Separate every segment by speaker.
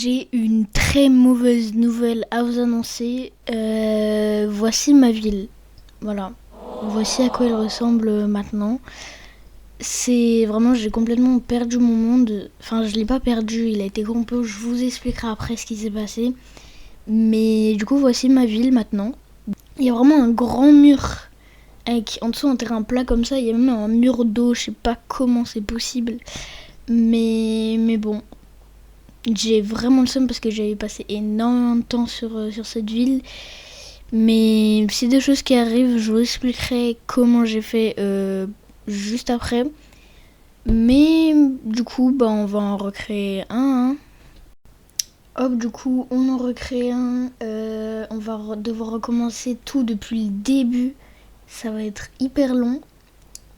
Speaker 1: J'ai une très mauvaise nouvelle à vous annoncer. Voici ma ville. Voilà. Voici à quoi elle ressemble maintenant. C'est vraiment, j'ai complètement perdu mon monde. Enfin, je l'ai pas perdu, il a été composé. Je vous expliquerai après ce qui s'est passé. Mais du coup, voici ma ville maintenant. Il y a vraiment un grand mur avec en dessous un terrain plat comme ça. Il y a même un mur d'eau. Je sais pas comment c'est possible. Mais bon. J'ai vraiment le seum parce que j'avais passé énormément de temps sur cette ville. Mais c'est des choses qui arrivent, je vous expliquerai comment j'ai fait juste après. Mais du coup, on va en recréer un. Hop, du coup, on en recrée un. On va devoir recommencer tout depuis le début. Ça va être hyper long.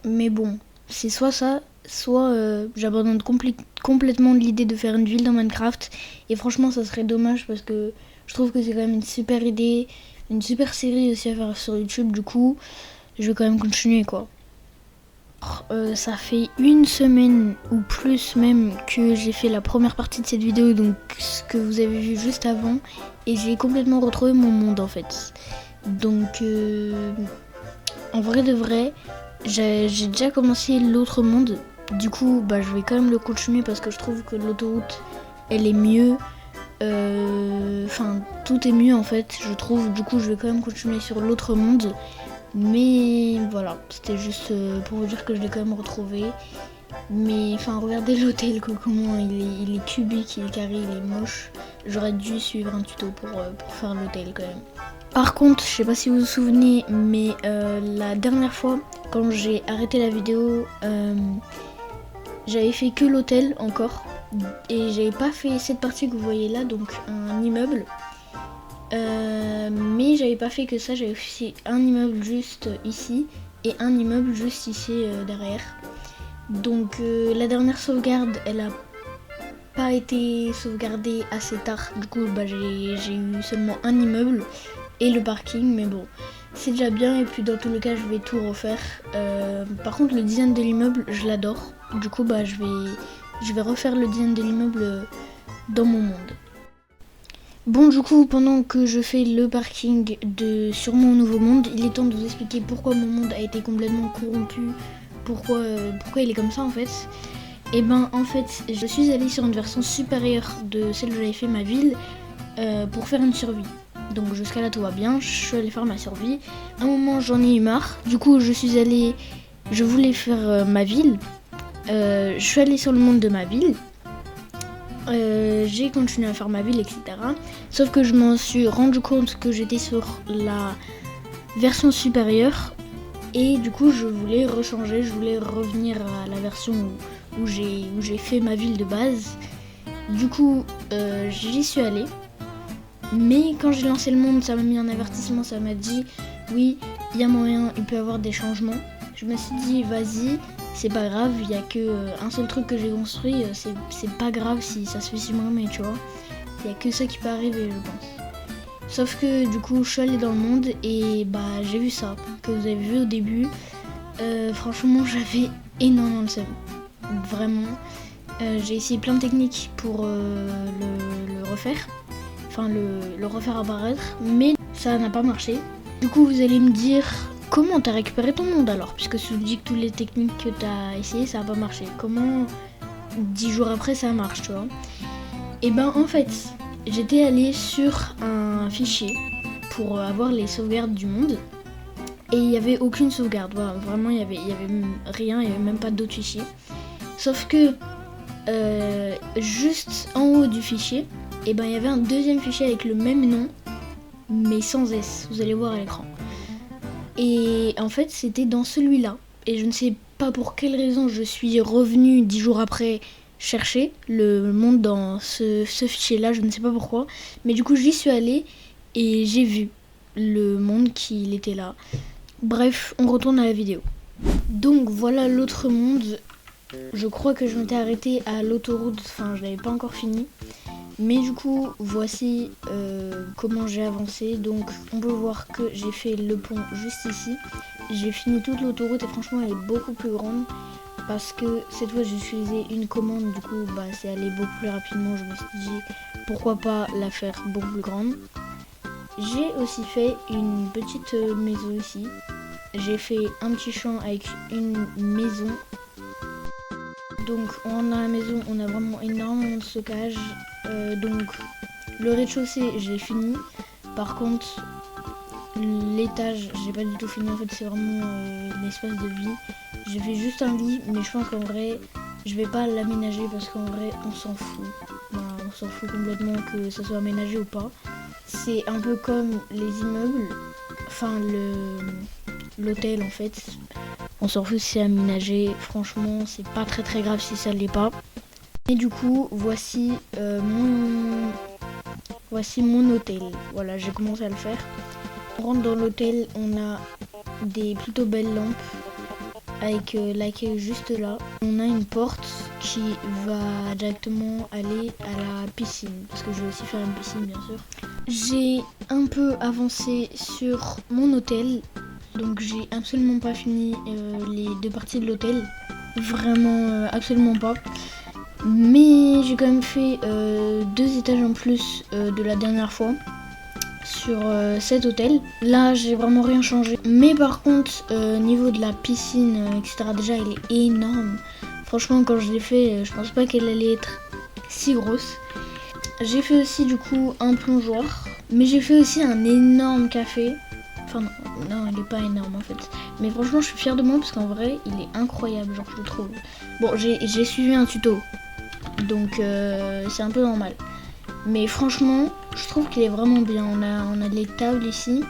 Speaker 1: Mais bon, c'est soit ça, soit j'abandonne complètement l'idée de faire une ville dans Minecraft. Et franchement, ça serait dommage parce que je trouve que c'est quand même une super idée, une super série aussi à faire sur YouTube. Du coup, je vais quand même continuer quoi. Ça fait une semaine ou plus même que j'ai fait la première partie de cette vidéo, donc ce que vous avez vu juste avant. Et j'ai complètement retrouvé mon monde en fait. Donc en vrai de vrai, j'ai déjà commencé l'autre monde. Du coup, je vais quand même le continuer parce que je trouve que l'autoroute, elle est mieux. Enfin, tout est mieux en fait, je trouve. Du coup, je vais quand même continuer sur l'autre monde. Mais voilà, c'était juste pour vous dire que je l'ai quand même retrouvé. Mais enfin, regardez l'hôtel, comment il est cubique, il est carré, il est moche. J'aurais dû suivre un tuto pour faire l'hôtel quand même. Par contre, je sais pas si vous vous souvenez, mais la dernière fois, quand j'ai arrêté la vidéo, j'avais fait que l'hôtel encore. Et j'avais pas fait cette partie que vous voyez là, donc un immeuble. Mais j'avais pas fait que ça, j'avais fait un immeuble juste ici et un immeuble juste ici derrière. Donc la dernière sauvegarde, elle a pas été sauvegardée assez tard. Du coup, j'ai eu seulement un immeuble et le parking, mais bon, c'est déjà bien. Et puis dans tous les cas, je vais tout refaire. Par contre, le design de l'immeuble, je l'adore. Du coup, je vais refaire le design de l'immeuble dans mon monde. Bon, du coup, pendant que je fais le parking sur mon nouveau monde, il est temps de vous expliquer pourquoi mon monde a été complètement corrompu, pourquoi il est comme ça en fait. Et en fait, je suis allée sur une version supérieure de celle où j'avais fait ma ville pour faire une survie. Donc jusqu'à là tout va bien, je suis allée faire ma survie. À un moment j'en ai eu marre, du coup je voulais faire ma ville. Je suis allée sur le monde de ma ville. J'ai continué à faire ma ville, etc. Sauf que je m'en suis rendu compte que j'étais sur la version supérieure. Et du coup, je voulais rechanger, je voulais revenir à la version où j'ai fait ma ville de base. Du coup, j'y suis allée. Mais quand j'ai lancé le monde, ça m'a mis un avertissement, ça m'a dit oui, il y a moyen, il peut y avoir des changements. Je me suis dit vas-y, c'est pas grave, il y a que un seul truc que j'ai construit, c'est pas grave si ça se fait supprimer, tu vois. Il y a que ça qui peut arriver, je pense. Sauf que du coup, je suis allée dans le monde et j'ai vu ça que vous avez vu au début. Franchement, j'avais énormément de seum. Vraiment. J'ai essayé plein de techniques pour le refaire. Enfin, le refaire apparaître. Mais ça n'a pas marché. Du coup, vous allez me dire comment t'as récupéré ton monde alors? Puisque tu dis que toutes les techniques que t'as essayées, ça n'a pas marché. Comment 10 jours après ça marche, tu vois? Et en fait, j'étais allée sur un fichier pour avoir les sauvegardes du monde. Et il n'y avait aucune sauvegarde. Voilà, vraiment, il y avait rien, il n'y avait même pas d'autres fichiers. Sauf que juste en haut du fichier, il y avait un deuxième fichier avec le même nom, mais sans S. Vous allez voir à l'écran. Et en fait, c'était dans celui-là. Et je ne sais pas pour quelle raison je suis revenue 10 jours après chercher le monde dans ce fichier-là. Je ne sais pas pourquoi. Mais du coup, j'y suis allée et j'ai vu le monde qu'il était là. Bref, on retourne à la vidéo. Donc voilà l'autre monde. Je crois que je m'étais arrêtée à l'autoroute. Enfin, je n'avais pas encore fini. Mais du coup, voici comment j'ai avancé. Donc, on peut voir que j'ai fait le pont juste ici. J'ai fini toute l'autoroute et franchement, elle est beaucoup plus grande. Parce que cette fois, j'ai utilisé une commande. Du coup, c'est allé beaucoup plus rapidement. Je me suis dit, pourquoi pas la faire beaucoup plus grande. J'ai aussi fait une petite maison ici. J'ai fait un petit champ avec une maison. Donc dans la maison, on a vraiment énormément de stockage. Donc le rez-de-chaussée, j'ai fini. Par contre, l'étage, j'ai pas du tout fini. En fait, c'est vraiment l'espace de vie. J'ai fait juste un lit, mais je pense qu'en vrai, je vais pas l'aménager parce qu'en vrai, on s'en fout. Voilà, on s'en fout complètement que ça soit aménagé ou pas. C'est un peu comme les immeubles, enfin l'hôtel en fait. On s'en fout si c'est aménagé. Franchement, c'est pas très grave si ça l'est pas. Et du coup, voici mon hôtel. Voilà, j'ai commencé à le faire. On rentre dans l'hôtel, on a des plutôt belles lampes avec l'accueil juste là. On a une porte qui va directement aller à la piscine, parce que je vais aussi faire une piscine bien sûr. J'ai un peu avancé sur mon hôtel, donc j'ai absolument pas fini les 2 parties de l'hôtel. Vraiment absolument pas. Mais j'ai quand même fait 2 étages en plus de la dernière fois sur cet hôtel. Là, j'ai vraiment rien changé. Mais par contre, niveau de la piscine, etc., déjà, elle est énorme. Franchement, quand je l'ai fait, je pense pas qu'elle allait être si grosse. J'ai fait aussi, du coup, un plongeoir. Mais j'ai fait aussi un énorme café. Enfin, non, il est pas énorme, en fait. Mais franchement, je suis fière de moi parce qu'en vrai, il est incroyable, genre, je le trouve. Bon, j'ai suivi un tuto. Donc, c'est un peu normal. Mais franchement, je trouve qu'il est vraiment bien. On a les tables ici.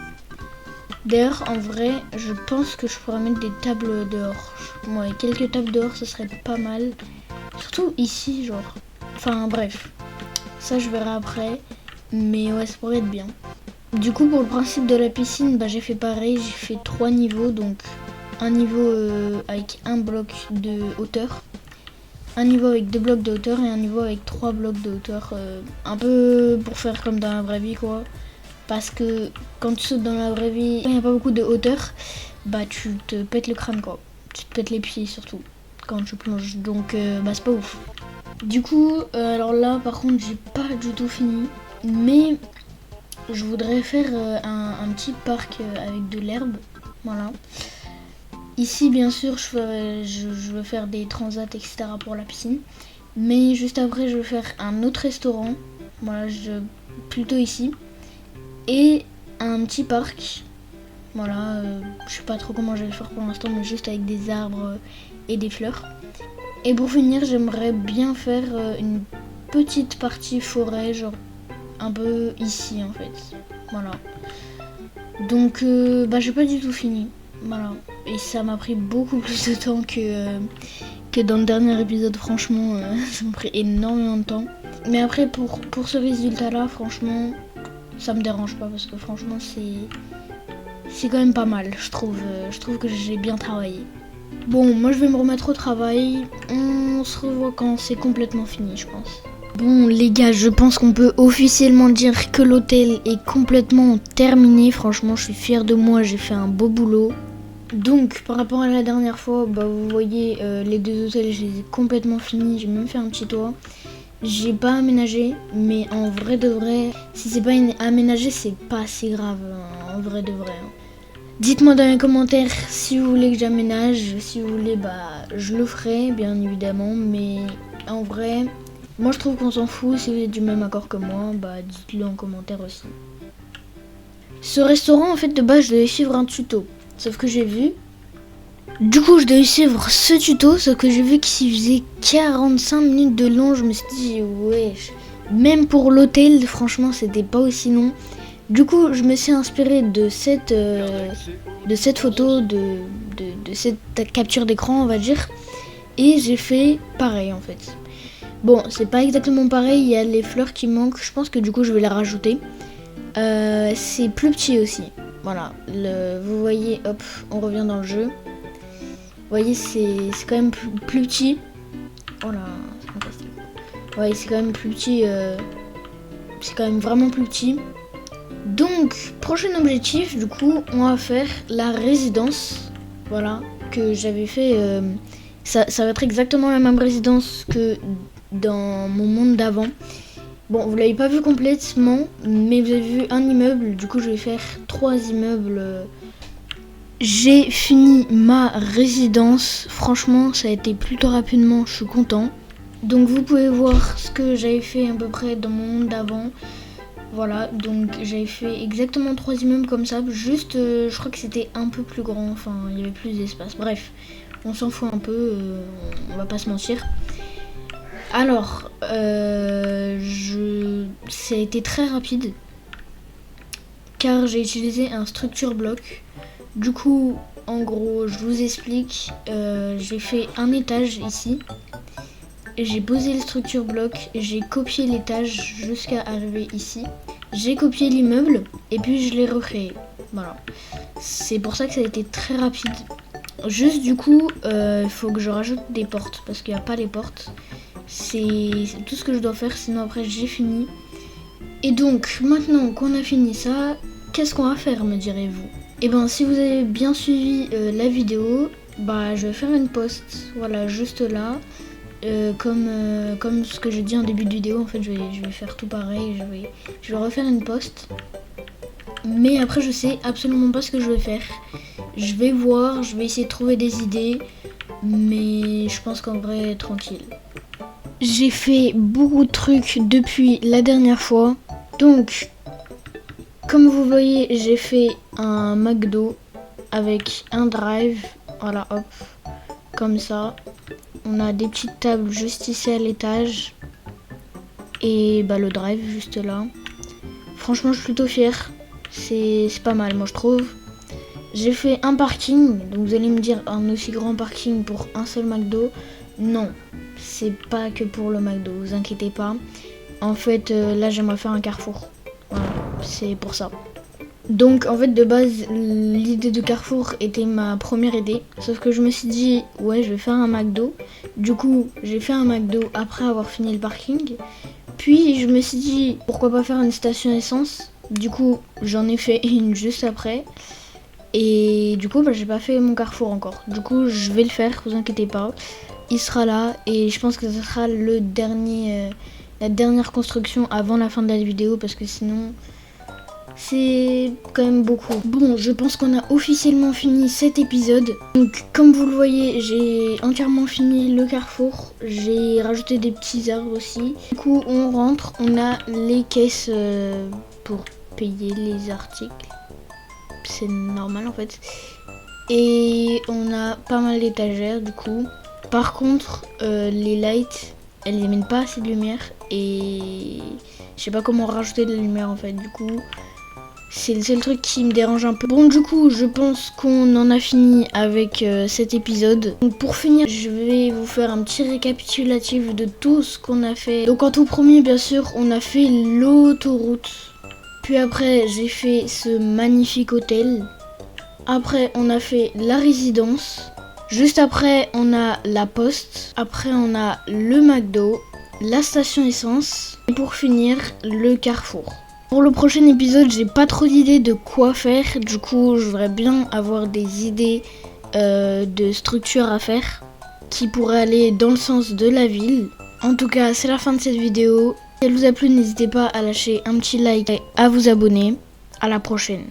Speaker 1: D'ailleurs, en vrai, je pense que je pourrais mettre des tables dehors. Ouais, quelques tables dehors, ce serait pas mal. Surtout ici, genre. Enfin, bref. Ça, je verrai après. Mais ouais, ça pourrait être bien. Du coup, pour le principe de la piscine, bah, j'ai fait pareil. J'ai fait 3 niveaux. Donc, un niveau avec un bloc de hauteur. Un niveau avec 2 blocs de hauteur et un niveau avec 3 blocs de hauteur. Un peu pour faire comme dans la vraie vie, quoi. Parce que quand tu sautes dans la vraie vie, il n'y a pas beaucoup de hauteur, bah tu te pètes le crâne, quoi. Tu te pètes les pieds surtout quand tu plonges. Donc bah c'est pas ouf. Du coup, alors là par contre j'ai pas du tout fini. Mais je voudrais faire un petit parc avec de l'herbe. Voilà. Ici, bien sûr, je veux faire des transats, etc. pour la piscine. Mais juste après, je veux faire un autre restaurant. Voilà, plutôt ici. Et un petit parc. Voilà, je sais pas trop comment je vais le faire pour l'instant, mais juste avec des arbres et des fleurs. Et pour finir, j'aimerais bien faire une petite partie forêt, genre un peu ici en fait. Voilà. Donc, bah, j'ai pas du tout fini. Voilà. Et ça m'a pris beaucoup plus de temps que dans le dernier épisode. Franchement, ça m'a pris énormément de temps. Mais après, pour ce résultat-là, franchement, ça me dérange pas parce que franchement, c'est quand même pas mal, je trouve. Je trouve que j'ai bien travaillé. Bon, moi, je vais me remettre au travail. On se revoit quand c'est complètement fini, je pense. Bon les gars, je pense qu'on peut officiellement dire que l'hôtel est complètement terminé. Franchement, je suis fière de moi, j'ai fait un beau boulot. Donc par rapport à la dernière fois, bah, vous voyez les 2 hôtels, je les ai complètement finis. J'ai même fait un petit toit. J'ai pas aménagé, mais en vrai de vrai, si c'est pas aménagé, c'est pas si grave, hein, en vrai de vrai. Hein. Dites-moi dans les commentaires si vous voulez que j'aménage. Si vous voulez, bah je le ferai bien évidemment, mais en vrai... Moi je trouve qu'on s'en fout, si vous êtes du même accord que moi, bah dites-le en commentaire aussi. Ce restaurant en fait de base je devais suivre un tuto, sauf que j'ai vu. Du coup je devais suivre ce tuto, sauf que j'ai vu qu'il faisait 45 minutes de long, je me suis dit wesh. Même pour l'hôtel franchement c'était pas aussi long. Du coup je me suis inspirée de cette photo, de cette capture d'écran on va dire. Et j'ai fait pareil en fait. Bon, c'est pas exactement pareil, il y a les fleurs qui manquent, je pense que du coup je vais les rajouter. C'est plus petit aussi, voilà. Vous voyez, hop, on revient dans le jeu. Vous voyez, c'est quand même plus petit. Oh là, c'est fantastique. Vous voyez, c'est quand même plus petit, c'est quand même vraiment plus petit. Donc, prochain objectif, du coup, on va faire la résidence, voilà, que j'avais fait. Ça va être exactement la même résidence que dans mon monde d'avant. Bon, vous l'avez pas vu complètement, mais vous avez vu un immeuble, du coup je vais faire 3 immeubles. J'ai fini ma résidence, franchement ça a été plutôt rapidement, je suis content. Donc vous pouvez voir ce que j'avais fait à peu près dans mon monde d'avant. Voilà, donc j'avais fait exactement 3 immeubles comme ça, juste je crois que c'était un peu plus grand, enfin il y avait plus d'espace. Bref, on s'en fout un peu, on va pas se mentir. Alors, ça a été très rapide car j'ai utilisé un structure block. Du coup, en gros, je vous explique, j'ai fait un étage ici. J'ai posé le structure block, j'ai copié l'étage jusqu'à arriver ici. J'ai copié l'immeuble et puis je l'ai recréé. Voilà. C'est pour ça que ça a été très rapide. Juste du coup, il faut que je rajoute des portes parce qu'il n'y a pas les portes. C'est tout ce que je dois faire, sinon après j'ai fini. Et donc, maintenant qu'on a fini ça, qu'est-ce qu'on va faire, me direz-vous? Et ben, si vous avez bien suivi la vidéo, bah je vais faire une post, voilà, juste là. Comme ce que j'ai dit en début de vidéo, en fait je vais faire tout pareil, je vais refaire une post. Mais après je sais absolument pas ce que je vais faire. Je vais voir, je vais essayer de trouver des idées, mais je pense qu'en vrai tranquille. J'ai fait beaucoup de trucs depuis la dernière fois. Donc, comme vous voyez, j'ai fait un McDo avec un drive, voilà hop, comme ça. On a des petites tables juste ici à l'étage. Et bah le drive juste là. Franchement je suis plutôt fière. C'est pas mal moi je trouve. J'ai fait un parking. Donc vous allez me dire un aussi grand parking pour un seul McDo. Non, c'est pas que pour le McDo, vous inquiétez pas. En fait là j'aimerais faire un carrefour. Voilà, c'est pour ça. Donc en fait de base l'idée de Carrefour était ma première idée, sauf que je me suis dit ouais je vais faire un McDo. Du coup j'ai fait un McDo après avoir fini le parking. Puis je me suis dit pourquoi pas faire une station essence. Du coup j'en ai fait une juste après. Et du coup bah, j'ai pas fait mon Carrefour encore. Du coup je vais le faire, vous inquiétez pas. Il sera là et je pense que ce sera le dernier, la dernière construction avant la fin de la vidéo parce que sinon... c'est quand même beaucoup. Bon, je pense qu'on a officiellement fini cet épisode. Donc, comme vous le voyez, j'ai entièrement fini le carrefour. J'ai rajouté des petits arbres aussi. Du coup, on rentre, on a les caisses pour payer les articles. C'est normal en fait. Et on a pas mal d'étagères du coup. Par contre, les lights, elles émettent pas assez de lumière. Et je sais pas comment rajouter de la lumière en fait. Du coup... c'est le seul truc qui me dérange un peu. Bon du coup je pense qu'on en a fini avec cet épisode. Donc pour finir je vais vous faire un petit récapitulatif de tout ce qu'on a fait. Donc en tout premier bien sûr on a fait l'autoroute. Puis après j'ai fait ce magnifique hôtel. Après on a fait la résidence. Juste après on a la poste. Après on a le McDo, la station essence. Et pour finir le carrefour. Pour le prochain épisode, j'ai pas trop d'idées de quoi faire. Du coup, je voudrais bien avoir des idées de structure à faire qui pourraient aller dans le sens de la ville. En tout cas, c'est la fin de cette vidéo. Si elle vous a plu, n'hésitez pas à lâcher un petit like et à vous abonner. À la prochaine.